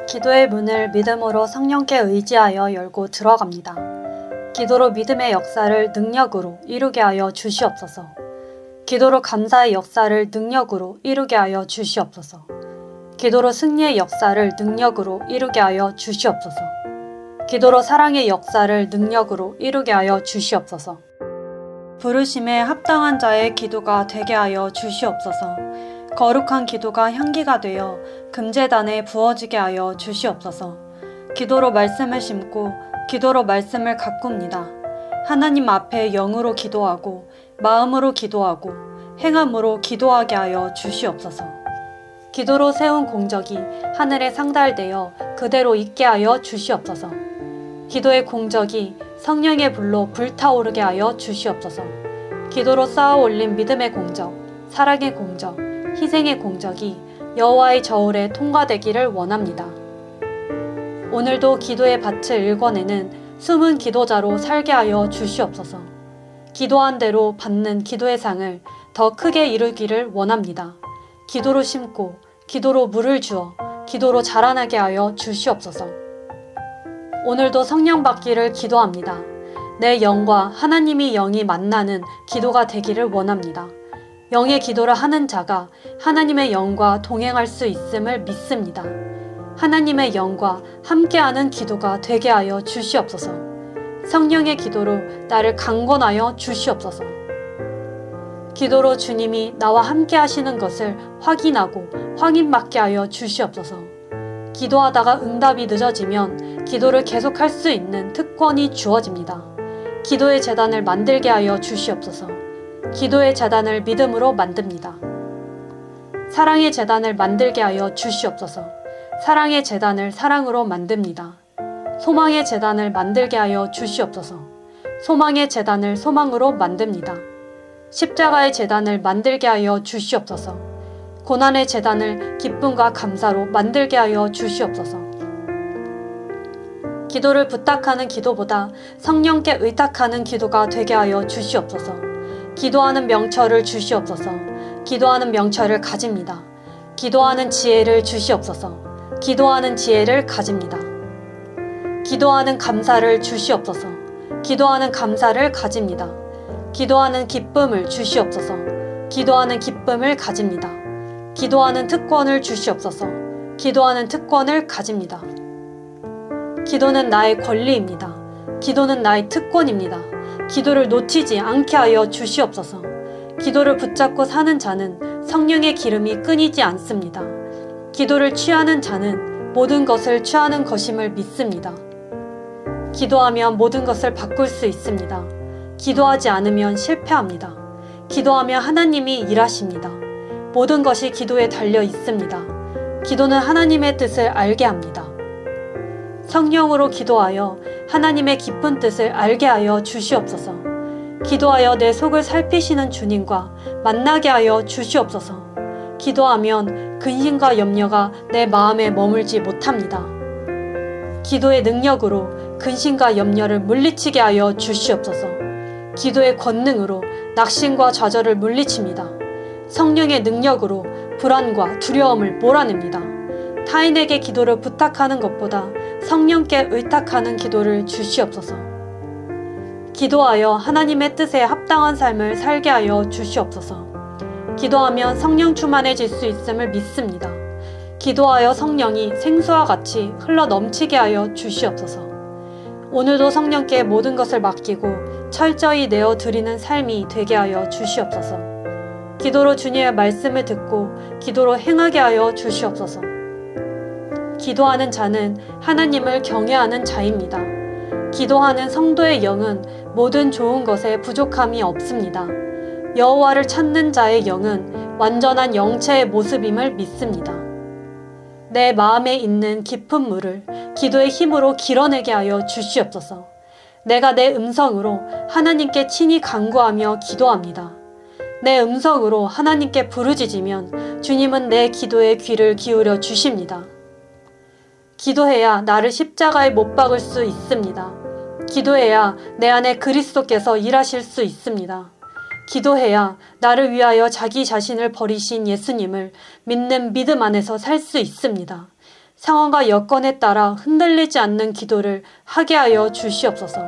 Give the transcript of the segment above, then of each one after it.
기도의 문을 믿음으로 성령께 의지하여 열고 들어갑니다. 기도로 믿음의 역사를 능력으로 이루게 하여 주시옵소서. 기도로 감사의 역사를 능력으로 이루게 하여 주시옵소서. 기도로 승리의 역사를 능력으로 이루게 하여 주시옵소서. 기도로 사랑의 역사를 능력으로 이루게 하여 주시옵소서. 부르심에 합당한 자의 기도가 되게 하여 주시옵소서. 거룩한 기도가 향기가 되어 금제단에 부어지게 하여 주시옵소서. 기도로 말씀을 심고 기도로 말씀을 가꿉니다. 하나님 앞에 영으로 기도하고 마음으로 기도하고 행함으로 기도하게 하여 주시옵소서. 기도로 세운 공적이 하늘에 상달되어 그대로 있게 하여 주시옵소서. 기도의 공적이 성령의 불로 불타오르게 하여 주시옵소서. 기도로 쌓아 올린 믿음의 공적, 사랑의 공적, 희생의 공적이 여호와의 저울에 통과되기를 원합니다. 오늘도 기도의 밭을 일궈내는 숨은 기도자로 살게 하여 주시옵소서. 기도한 대로 받는 기도의 상을 더 크게 이루기를 원합니다. 기도로 심고 기도로 물을 주어 기도로 자라나게 하여 주시옵소서. 오늘도 성령 받기를 기도합니다. 내 영과 하나님이 영이 만나는 기도가 되기를 원합니다. 영의 기도를 하는 자가 하나님의 영과 동행할 수 있음을 믿습니다. 하나님의 영과 함께하는 기도가 되게 하여 주시옵소서. 성령의 기도로 나를 강권하여 주시옵소서. 기도로 주님이 나와 함께 하시는 것을 확인하고 확인받게 하여 주시옵소서. 기도하다가 응답이 늦어지면 기도를 계속할 수 있는 특권이 주어집니다. 기도의 제단을 만들게 하여 주시옵소서. 기도의 제단을 믿음으로 만듭니다. 사랑의 제단을 만들게 하여 주시옵소서. 사랑의 제단을 사랑으로 만듭니다. 소망의 제단을 만들게 하여 주시옵소서. 소망의 제단을 소망으로 만듭니다. 십자가의 제단을 만들게 하여 주시옵소서. 고난의 제단을 기쁨과 감사로 만들게 하여 주시옵소서. 기도를 부탁하는 기도보다 성령께 의탁하는 기도가 되게 하여 주시옵소서. 기도하는 명철을 주시옵소서. 기도하는 명철을 가집니다. 기도하는 지혜를 주시옵소서. 기도하는 지혜를 가집니다. 기도하는 감사를 주시옵소서. 기도하는 감사를 가집니다. 기도하는 기쁨을 주시옵소서. 기도하는 기쁨을 가집니다. 기도하는 특권을 주시옵소서. 기도하는 특권을 가집니다. 기도는 나의 권리입니다. 기도는 나의 특권입니다. 기도를 놓치지 않게 하여 주시옵소서. 기도를 붙잡고 사는 자는 성령의 기름이 끊이지 않습니다. 기도를 취하는 자는 모든 것을 취하는 것임을 믿습니다. 기도하면 모든 것을 바꿀 수 있습니다. 기도하지 않으면 실패합니다. 기도하면 하나님이 일하십니다. 모든 것이 기도에 달려 있습니다. 기도는 하나님의 뜻을 알게 합니다. 성령으로 기도하여 하나님의 깊은 뜻을 알게 하여 주시옵소서. 기도하여 내 속을 살피시는 주님과 만나게 하여 주시옵소서. 기도하면 근심과 염려가 내 마음에 머물지 못합니다. 기도의 능력으로 근심과 염려를 물리치게 하여 주시옵소서. 기도의 권능으로 낙심과 좌절을 물리칩니다. 성령의 능력으로 불안과 두려움을 몰아냅니다. 타인에게 기도를 부탁하는 것보다 성령께 의탁하는 기도를 주시옵소서. 기도하여 하나님의 뜻에 합당한 삶을 살게 하여 주시옵소서. 기도하면 성령 충만해질 수 있음을 믿습니다. 기도하여 성령이 생수와 같이 흘러 넘치게 하여 주시옵소서. 오늘도 성령께 모든 것을 맡기고 철저히 내어 드리는 삶이 되게 하여 주시옵소서. 기도로 주님의 말씀을 듣고 기도로 행하게 하여 주시옵소서. 기도하는 자는 하나님을 경외하는 자입니다. 기도하는 성도의 영은 모든 좋은 것에 부족함이 없습니다. 여호와를 찾는 자의 영은 완전한 영체의 모습임을 믿습니다. 내 마음에 있는 깊은 물을 기도의 힘으로 길어내게 하여 주시옵소서. 내가 내 음성으로 하나님께 친히 간구하며 기도합니다. 내 음성으로 하나님께 부르짖으면 주님은 내 기도에 귀를 기울여 주십니다. 기도해야 나를 십자가에 못 박을 수 있습니다. 기도해야 내 안에 그리스도께서 일하실 수 있습니다. 기도해야 나를 위하여 자기 자신을 버리신 예수님을 믿는 믿음 안에서 살 수 있습니다. 상황과 여건에 따라 흔들리지 않는 기도를 하게 하여 주시옵소서.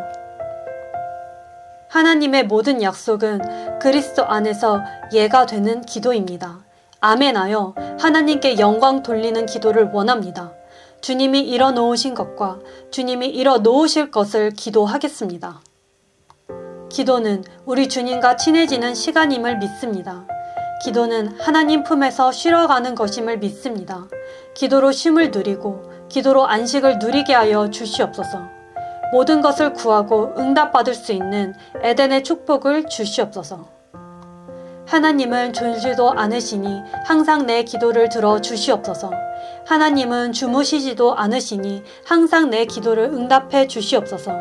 하나님의 모든 약속은 그리스도 안에서 예가 되는 기도입니다. 아멘하여 하나님께 영광 돌리는 기도를 원합니다. 주님이 이뤄 놓으신 것과 주님이 이뤄 놓으실 것을 기도하겠습니다. 기도는 우리 주님과 친해지는 시간임을 믿습니다. 기도는 하나님 품에서 쉬러가는 것임을 믿습니다. 기도로 쉼을 누리고 기도로 안식을 누리게 하여 주시옵소서. 모든 것을 구하고 응답받을 수 있는 에덴의 축복을 주시옵소서. 하나님은 졸지도 않으시니 항상 내 기도를 들어 주시옵소서. 하나님은 주무시지도 않으시니 항상 내 기도를 응답해 주시옵소서.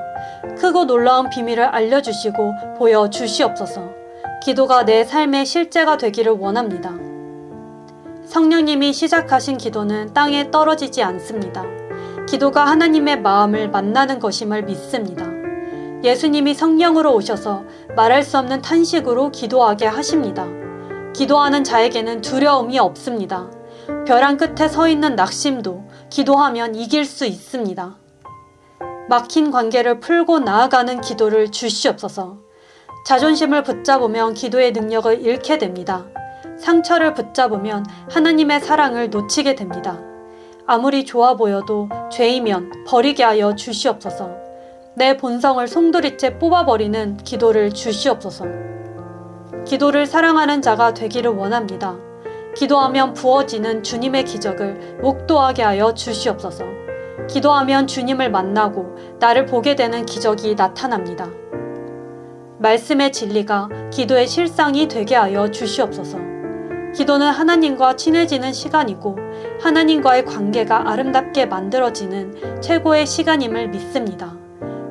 크고 놀라운 비밀을 알려주시고 보여주시옵소서. 기도가 내 삶의 실제가 되기를 원합니다. 성령님이 시작하신 기도는 땅에 떨어지지 않습니다. 기도가 하나님의 마음을 만나는 것임을 믿습니다. 예수님이 성령으로 오셔서 말할 수 없는 탄식으로 기도하게 하십니다. 기도하는 자에게는 두려움이 없습니다. 벼랑 끝에 서 있는 낙심도 기도하면 이길 수 있습니다. 막힌 관계를 풀고 나아가는 기도를 주시옵소서. 자존심을 붙잡으면 기도의 능력을 잃게 됩니다. 상처를 붙잡으면 하나님의 사랑을 놓치게 됩니다. 아무리 좋아 보여도 죄이면 버리게 하여 주시옵소서. 내 본성을 송두리째 뽑아버리는 기도를 주시옵소서. 기도를 사랑하는 자가 되기를 원합니다. 기도하면 부어지는 주님의 기적을 목도하게 하여 주시옵소서. 기도하면 주님을 만나고 나를 보게 되는 기적이 나타납니다. 말씀의 진리가 기도의 실상이 되게 하여 주시옵소서. 기도는 하나님과 친해지는 시간이고 하나님과의 관계가 아름답게 만들어지는 최고의 시간임을 믿습니다.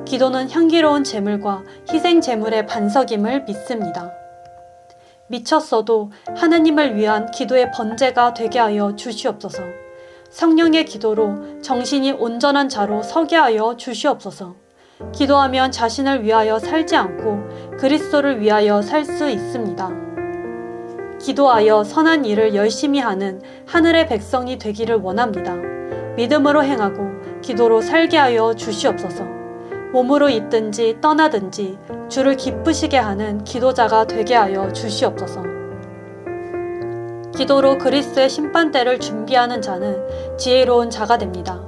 기도는 향기로운 제물과 희생 제물의 반석임을 믿습니다. 미쳤어도 하나님을 위한 기도의 번제가 되게 하여 주시옵소서. 성령의 기도로 정신이 온전한 자로 서게 하여 주시옵소서. 기도하면 자신을 위하여 살지 않고 그리스도를 위하여 살 수 있습니다. 기도하여 선한 일을 열심히 하는 하늘의 백성이 되기를 원합니다. 믿음으로 행하고 기도로 살게 하여 주시옵소서. 몸으로 있든지 떠나든지 주를 기쁘시게 하는 기도자가 되게 하여 주시옵소서. 기도로 그리스도의 심판대를 준비하는 자는 지혜로운 자가 됩니다.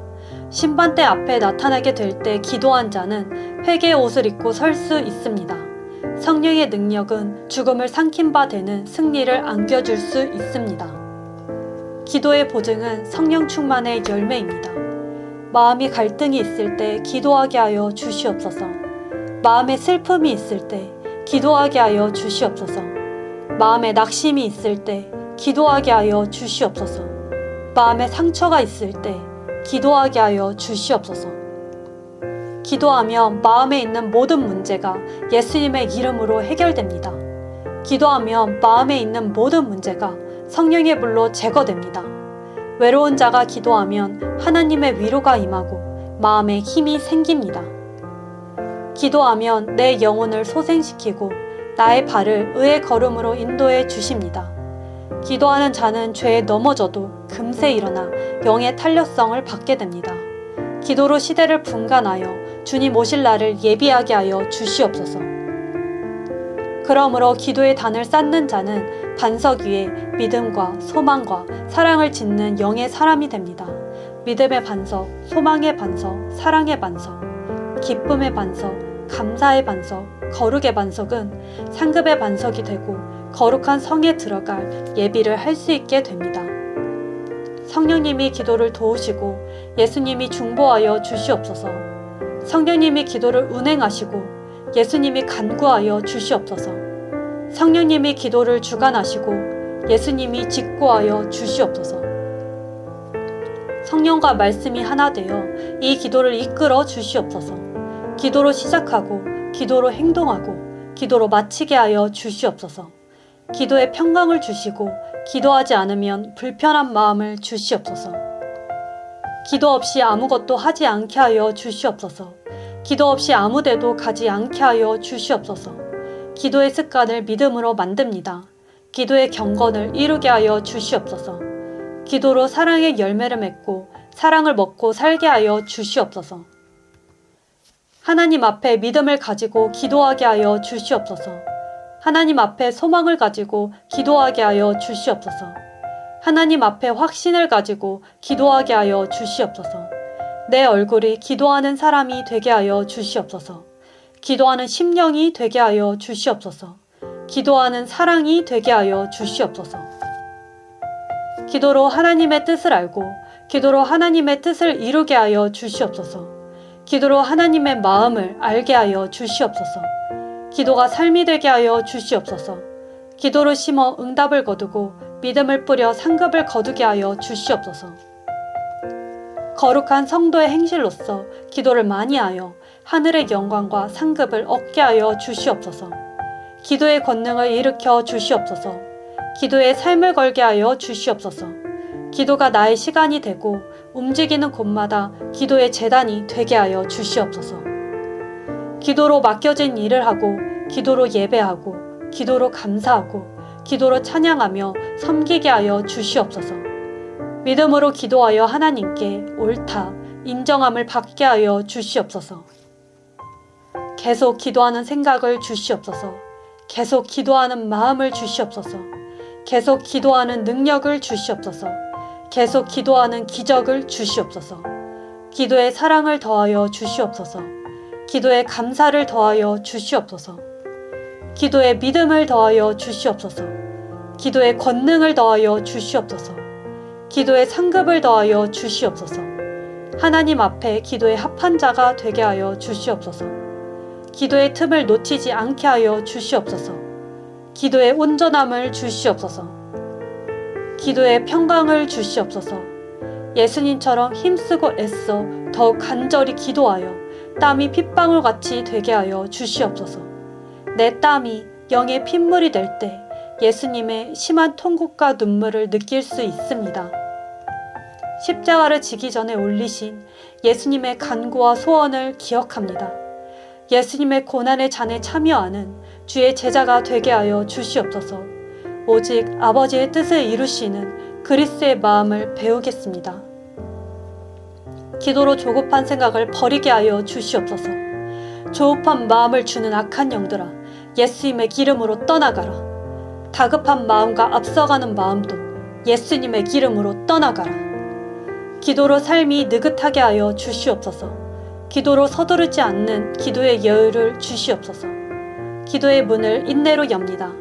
심판대 앞에 나타나게 될 때 기도한 자는 회개의 옷을 입고 설 수 있습니다. 성령의 능력은 죽음을 삼킨 바 되는 승리를 안겨줄 수 있습니다. 기도의 보증은 성령 충만의 열매입니다. 마음이 갈등이 있을 때 기도하게 하여 주시옵소서. 마음에 슬픔이 있을 때 기도하게 하여 주시옵소서. 마음에 낙심이 있을 때 기도하게 하여 주시옵소서. 마음에 상처가 있을 때 기도하게 하여 주시옵소서. 기도하면 마음에 있는 모든 문제가 예수님의 이름으로 해결됩니다. 기도하면 마음에 있는 모든 문제가 성령의 불로 제거됩니다. 외로운 자가 기도하면 하나님의 위로가 임하고 마음에 힘이 생깁니다. 기도하면 내 영혼을 소생시키고 나의 발을 의의 걸음으로 인도해 주십니다. 기도하는 자는 죄에 넘어져도 금세 일어나 영의 탄력성을 받게 됩니다. 기도로 시대를 분간하여 주님 오실 날을 예비하게 하여 주시옵소서. 그러므로 기도의 단을 쌓는 자는 반석 위에 믿음과 소망과 사랑을 짓는 영의 사람이 됩니다. 믿음의 반석, 소망의 반석, 사랑의 반석, 기쁨의 반석, 감사의 반석, 거룩의 반석은 상급의 반석이 되고 거룩한 성에 들어갈 예비를 할 수 있게 됩니다. 성령님이 기도를 도우시고 예수님이 중보하여 주시옵소서. 성령님이 기도를 운행하시고 예수님이 간구하여 주시옵소서. 성령님이 기도를 주관하시고 예수님이 직고하여 주시옵소서. 성령과 말씀이 하나 되어 이 기도를 이끌어 주시옵소서. 기도로 시작하고 기도로 행동하고 기도로 마치게 하여 주시옵소서. 기도에 평강을 주시고 기도하지 않으면 불편한 마음을 주시옵소서. 기도 없이 아무것도 하지 않게 하여 주시옵소서. 기도 없이 아무데도 가지 않게 하여 주시옵소서. 기도의 습관을 믿음으로 만듭니다. 기도의 경건을 이루게 하여 주시옵소서. 기도로 사랑의 열매를 맺고 사랑을 먹고 살게 하여 주시옵소서. 하나님 앞에 믿음을 가지고 기도하게 하여 주시옵소서. 하나님 앞에 소망을 가지고 기도하게 하여 주시옵소서. 하나님 앞에 확신을 가지고 기도하게 하여 주시옵소서. 내 얼굴이 기도하는 사람이 되게 하여 주시옵소서. 기도하는 심령이 되게 하여 주시옵소서. 기도하는 사랑이 되게 하여 주시옵소서. 기도로 하나님의 뜻을 알고 기도로 하나님의 뜻을 이루게 하여 주시옵소서. 기도로 하나님의 마음을 알게 하여 주시옵소서. 기도가 삶이 되게 하여 주시옵소서. 기도로 심어 응답을 거두고 믿음을 뿌려 상급을 거두게 하여 주시옵소서. 거룩한 성도의 행실로서 기도를 많이 하여 하늘의 영광과 상급을 얻게 하여 주시옵소서. 기도의 권능을 일으켜 주시옵소서. 기도의 삶을 걸게 하여 주시옵소서. 기도가 나의 시간이 되고 움직이는 곳마다 기도의 제단이 되게 하여 주시옵소서. 기도로 맡겨진 일을 하고 기도로 예배하고 기도로 감사하고 기도로 찬양하며 섬기게 하여 주시옵소서. 믿음으로 기도하여 하나님께 옳다, 인정함을 받게 하여 주시옵소서. 계속 기도하는 생각을 주시옵소서. 계속 기도하는 마음을 주시옵소서. 계속 기도하는 능력을 주시옵소서. 계속 기도하는 기적을 주시옵소서. 기도에 사랑을 더하여 주시옵소서. 기도에 감사를 더하여 주시옵소서. 기도에 믿음을 더하여 주시옵소서. 기도에 권능을 더하여 주시옵소서. 기도에 상급을 더하여 주시옵소서. 하나님 앞에 기도에 합한 자가 되게 하여 주시옵소서. 기도의 틈을 놓치지 않게 하여 주시옵소서. 기도의 온전함을 주시옵소서. 기도의 평강을 주시옵소서. 예수님처럼 힘쓰고 애써 더욱 간절히 기도하여 땀이 핏방울같이 되게 하여 주시옵소서. 내 땀이 영의 핏물이 될 때 예수님의 심한 통곡과 눈물을 느낄 수 있습니다. 십자가를 지기 전에 올리신 예수님의 간구와 소원을 기억합니다. 예수님의 고난의 잔에 참여하는 주의 제자가 되게 하여 주시옵소서. 오직 아버지의 뜻을 이루시는 그리스도의 마음을 배우겠습니다. 기도로 조급한 생각을 버리게 하여 주시옵소서. 조급한 마음을 주는 악한 영들아, 예수님의 기름으로 떠나가라. 다급한 마음과 앞서가는 마음도 예수님의 기름으로 떠나가라. 기도로 삶이 느긋하게 하여 주시옵소서. 기도로 서두르지 않는 기도의 여유를 주시옵소서. 기도의 문을 인내로 엽니다.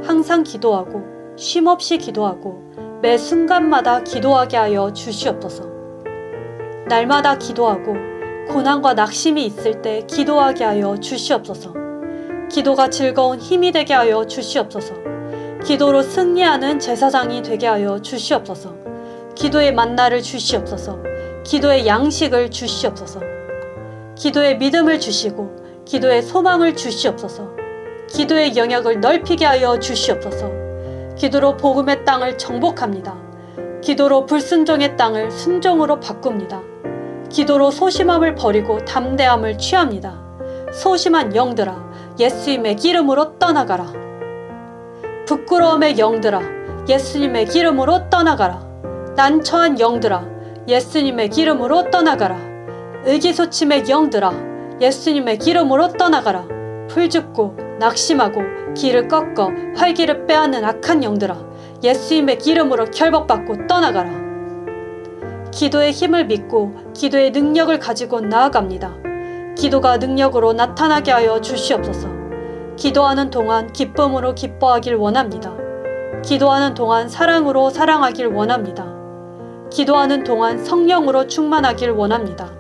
항상 기도하고 쉼없이 기도하고 매 순간마다 기도하게 하여 주시옵소서. 날마다 기도하고 고난과 낙심이 있을 때 기도하게 하여 주시옵소서. 기도가 즐거운 힘이 되게 하여 주시옵소서. 기도로 승리하는 제사장이 되게 하여 주시옵소서. 기도의 만나를 주시옵소서. 기도의 양식을 주시옵소서. 기도의 믿음을 주시고 기도의 소망을 주시옵소서. 기도의 영역을 넓히게 하여 주시옵소서. 기도로 복음의 땅을 정복합니다. 기도로 불순종의 땅을 순종으로 바꿉니다. 기도로 소심함을 버리고 담대함을 취합니다. 소심한 영들아, 예수님의 기름으로 떠나가라. 부끄러움의 영들아, 예수님의 기름으로 떠나가라. 난처한 영들아, 예수님의 기름으로 떠나가라. 의기소침의 영들아, 예수님의 기름으로 떠나가라. 풀죽고 낙심하고 길을 꺾어 활기를 빼앗는 악한 영들아, 예수님의 기름으로 결박받고 떠나가라. 기도의 힘을 믿고 기도의 능력을 가지고 나아갑니다. 기도가 능력으로 나타나게 하여 주시옵소서. 기도하는 동안 기쁨으로 기뻐하길 원합니다. 기도하는 동안 사랑으로 사랑하길 원합니다. 기도하는 동안 성령으로 충만하길 원합니다.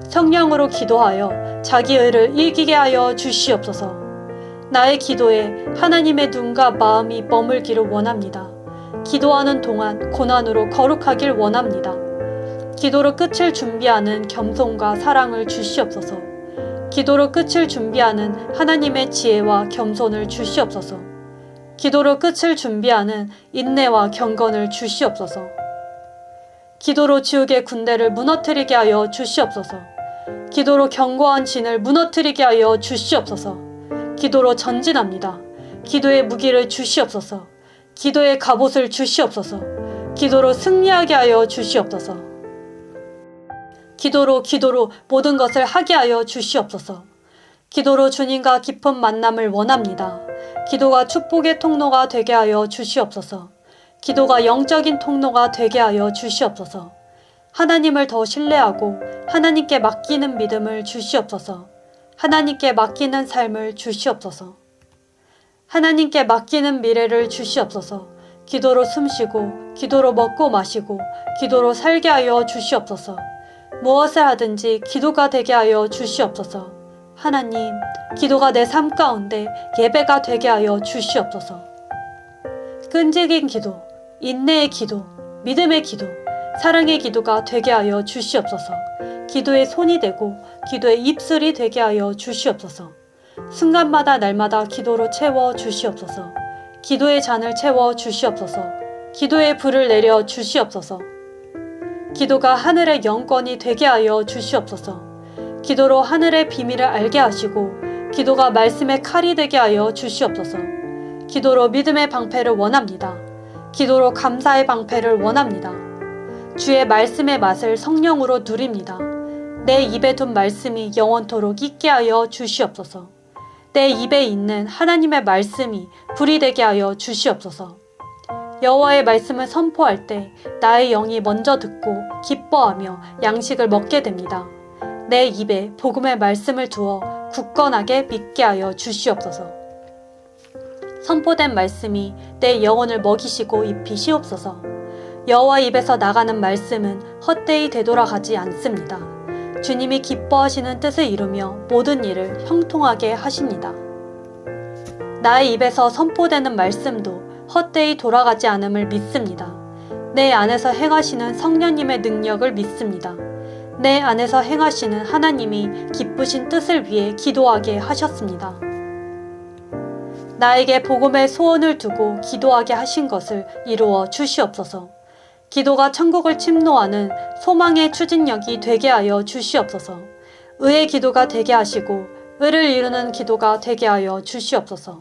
성령으로 기도하여 자기 의를 이기게 하여 주시옵소서. 나의 기도에 하나님의 눈과 마음이 머물기를 원합니다. 기도하는 동안 고난으로 거룩하길 원합니다. 기도로 끝을 준비하는 겸손과 사랑을 주시옵소서. 기도로 끝을 준비하는 하나님의 지혜와 겸손을 주시옵소서. 기도로 끝을 준비하는 인내와 경건을 주시옵소서. 기도로 지옥의 군대를 무너뜨리게 하여 주시옵소서. 기도로 견고한 진을 무너뜨리게 하여 주시옵소서. 기도로 전진합니다. 기도의 무기를 주시옵소서. 기도의 갑옷을 주시옵소서. 기도로 승리하게 하여 주시옵소서. 기도로 모든 것을 하게 하여 주시옵소서. 기도로 주님과 깊은 만남을 원합니다. 기도가 축복의 통로가 되게 하여 주시옵소서. 기도가 영적인 통로가 되게 하여 주시옵소서. 하나님을 더 신뢰하고 하나님께 맡기는 믿음을 주시옵소서. 하나님께 맡기는 삶을 주시옵소서. 하나님께 맡기는 미래를 주시옵소서. 기도로 숨쉬고 기도로 먹고 마시고 기도로 살게 하여 주시옵소서. 무엇을 하든지 기도가 되게 하여 주시옵소서. 하나님, 기도가 내 삶 가운데 예배가 되게 하여 주시옵소서. 끈질긴 기도, 인내의 기도, 믿음의 기도, 사랑의 기도가 되게 하여 주시옵소서. 기도의 손이 되고 기도의 입술이 되게 하여 주시옵소서. 순간마다 날마다 기도로 채워 주시옵소서. 기도의 잔을 채워 주시옵소서. 기도의 불을 내려 주시옵소서. 기도가 하늘의 영권이 되게 하여 주시옵소서. 기도로 하늘의 비밀을 알게 하시고 기도가 말씀의 칼이 되게 하여 주시옵소서. 기도로 믿음의 방패를 원합니다. 기도로 감사의 방패를 원합니다. 주의 말씀의 맛을 성령으로 누립니다. 내 입에 둔 말씀이 영원토록 있게 하여 주시옵소서. 내 입에 있는 하나님의 말씀이 불이 되게 하여 주시옵소서. 여호와의 말씀을 선포할 때 나의 영이 먼저 듣고 기뻐하며 양식을 먹게 됩니다. 내 입에 복음의 말씀을 두어 굳건하게 믿게 하여 주시옵소서. 선포된 말씀이 내 영혼을 먹이시고 입히시옵소서. 여호와 입에서 나가는 말씀은 헛되이 되돌아가지 않습니다. 주님이 기뻐하시는 뜻을 이루며 모든 일을 형통하게 하십니다. 나의 입에서 선포되는 말씀도 헛되이 돌아가지 않음을 믿습니다. 내 안에서 행하시는 성령님의 능력을 믿습니다. 내 안에서 행하시는 하나님이 기쁘신 뜻을 위해 기도하게 하셨습니다. 나에게 복음의 소원을 두고 기도하게 하신 것을 이루어 주시옵소서. 기도가 천국을 침노하는 소망의 추진력이 되게 하여 주시옵소서. 의의 기도가 되게 하시고 의를 이루는 기도가 되게 하여 주시옵소서.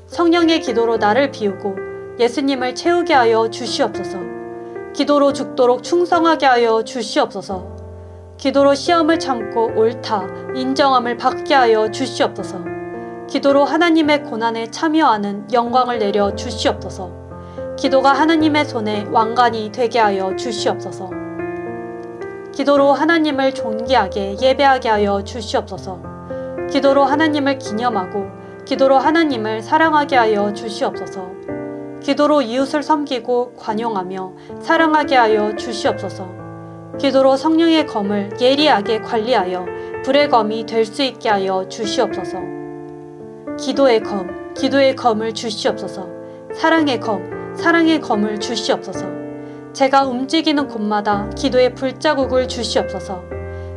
성령의 기도로 나를 비우고 예수님을 채우게 하여 주시옵소서. 기도로 죽도록 충성하게 하여 주시옵소서. 기도로 시험을 참고 옳다, 인정함을 받게 하여 주시옵소서. 기도로 하나님의 고난에 참여하는 영광을 내려 주시옵소서. 기도가 하나님의 손에 왕관이 되게 하여 주시옵소서. 기도로 하나님을 존귀하게 예배하게 하여 주시옵소서. 기도로 하나님을 기념하고 기도로 하나님을 사랑하게 하여 주시옵소서. 기도로 이웃을 섬기고 관용하며 사랑하게 하여 주시옵소서. 기도로 성령의 검을 예리하게 관리하여 불의 검이 될 수 있게 하여 주시옵소서. 기도의 검을 주시옵소서. 사랑의 검을 주시옵소서. 제가 움직이는 곳마다 기도의 불자국을 주시옵소서.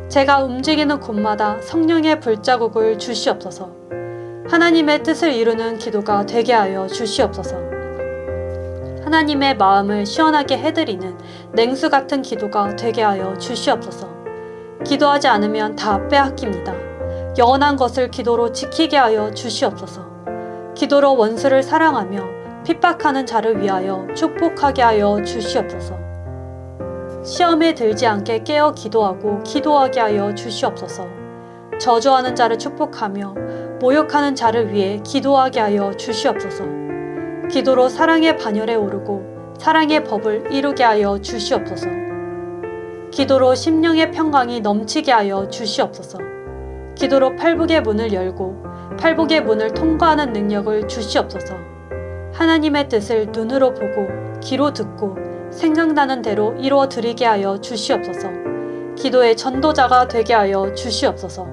제가 움직이는 곳마다 성령의 불자국을 주시옵소서. 하나님의 뜻을 이루는 기도가 되게 하여 주시옵소서. 하나님의 마음을 시원하게 해드리는 냉수 같은 기도가 되게 하여 주시옵소서. 기도하지 않으면 다 빼앗깁니다. 영원한 것을 기도로 지키게 하여 주시옵소서. 기도로 원수를 사랑하며 핍박하는 자를 위하여 축복하게 하여 주시옵소서. 시험에 들지 않게 깨어 기도하고 기도하게 하여 주시옵소서. 저주하는 자를 축복하며 모욕하는 자를 위해 기도하게 하여 주시옵소서. 기도로 사랑의 반열에 오르고 사랑의 법을 이루게 하여 주시옵소서. 기도로 심령의 평강이 넘치게 하여 주시옵소서. 기도로 팔복의 문을 열고 팔복의 문을 통과하는 능력을 주시옵소서. 하나님의 뜻을 눈으로 보고 귀로 듣고 생각나는 대로 이루어 드리게 하여 주시옵소서. 기도의 전도자가 되게 하여 주시옵소서.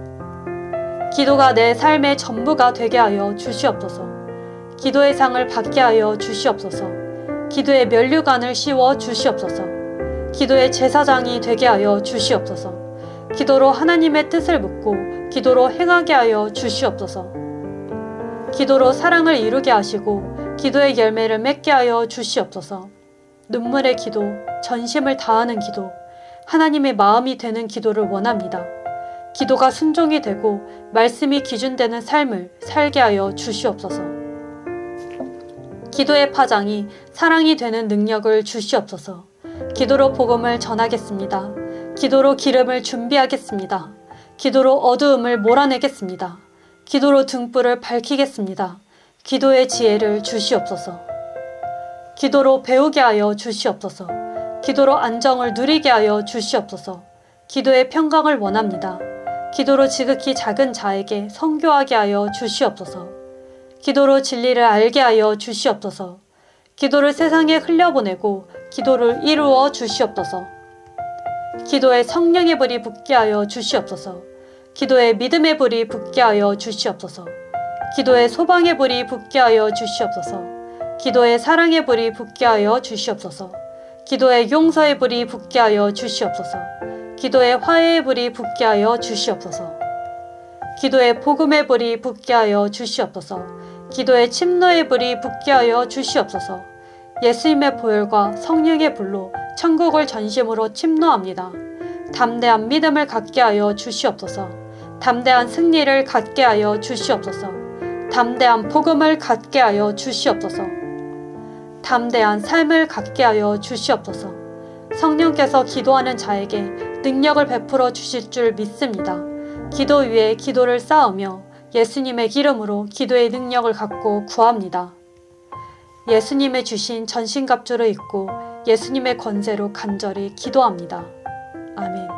기도가 내 삶의 전부가 되게 하여 주시옵소서. 기도의 상을 받게 하여 주시옵소서. 기도의 면류관을 씌워 주시옵소서. 기도의 제사장이 되게 하여 주시옵소서. 기도로 하나님의 뜻을 묻고 기도로 행하게 하여 주시옵소서. 기도로 사랑을 이루게 하시고 기도의 열매를 맺게 하여 주시옵소서. 눈물의 기도, 전심을 다하는 기도, 하나님의 마음이 되는 기도를 원합니다. 기도가 순종이 되고 말씀이 기준되는 삶을 살게 하여 주시옵소서. 기도의 파장이 사랑이 되는 능력을 주시옵소서. 기도로 복음을 전하겠습니다. 기도로 기름을 준비하겠습니다. 기도로 어두움을 몰아내겠습니다. 기도로 등불을 밝히겠습니다. 기도의 지혜를 주시옵소서. 기도로 배우게 하여 주시옵소서. 기도로 안정을 누리게 하여 주시옵소서. 기도의 평강을 원합니다. 기도로 지극히 작은 자에게 선교하게 하여 주시옵소서. 기도로 진리를 알게 하여 주시옵소서. 기도를 세상에 흘려보내고 기도를 이루어 주시옵소서. 기도에 성령의 불이 붙게 하여 주시옵소서. 기도에 믿음의 불이 붙게 하여 주시옵소서. 기도에 소방의 불이 붙게 하여 주시옵소서. 기도에 사랑의 불이 붙게 하여 주시옵소서. 기도에 용서의 불이 붙게 하여 주시옵소서. 기도에 화해의 불이 붙게 하여 주시옵소서. 기도에 복음의 불이 붙게 하여 주시옵소서. 기도에 침노의 불이 붙게 하여 주시옵소서. 예수님의 보혈과 성령의 불로 천국을 전심으로 침노합니다. 담대한 믿음을 갖게 하여 주시옵소서. 담대한 승리를 갖게 하여 주시옵소서. 담대한 복음을 갖게 하여 주시옵소서. 담대한 삶을 갖게 하여 주시옵소서. 성령께서 기도하는 자에게 능력을 베풀어 주실 줄 믿습니다. 기도 위에 기도를 쌓으며 예수님의 기름으로 기도의 능력을 갖고 구합니다. 예수님의 주신 전신갑주를 입고 예수님의 권세로 간절히 기도합니다. 아멘.